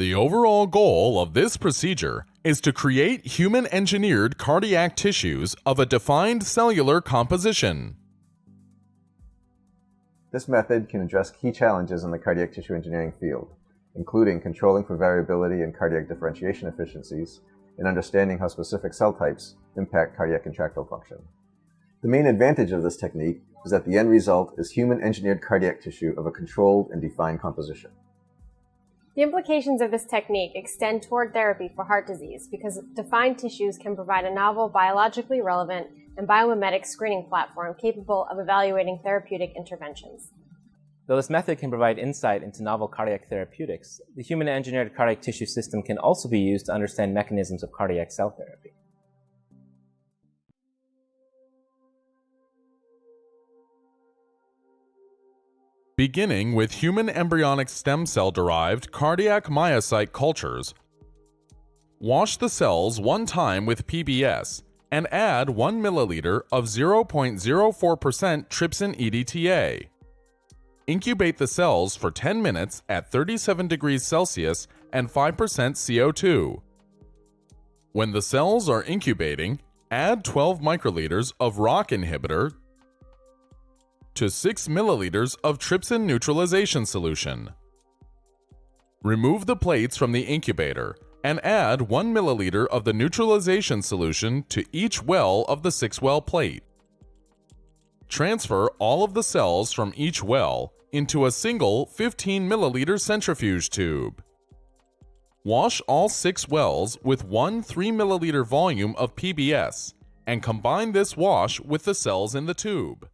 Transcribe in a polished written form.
The overall goal of this procedure is to create human-engineered cardiac tissues of a defined cellular composition. This method can address key challenges in the cardiac tissue engineering field, including controlling for variability in cardiac differentiation efficiencies and understanding how specific cell types impact cardiac contractile function. The main advantage of this technique is that the end result is human-engineered cardiac tissue of a controlled and defined composition. The implications of this technique extend toward therapy for heart disease because defined tissues can provide a novel biologically relevant and biomimetic screening platform capable of evaluating therapeutic interventions. Though this method can provide insight into novel cardiac therapeutics, the human-engineered cardiac tissue system can also be used to understand mechanisms of cardiac cell therapy. Beginning with human embryonic stem cell-derived cardiac myocyte cultures, wash the cells one time with PBS and add 1 milliliter of 0.04% trypsin EDTA. Incubate the cells for 10 minutes at 37 degrees Celsius and 5% CO2. When the cells are incubating, add 12 microliters of ROCK inhibitor to 6 milliliters of trypsin neutralization solution. Remove the plates from the incubator and add 1 milliliter of the neutralization solution to each well of the 6-well plate. Transfer all of the cells from each well into a single 15 milliliter centrifuge tube. Wash all 6 wells with one 3 milliliter volume of PBS and combine this wash with the cells in the tube.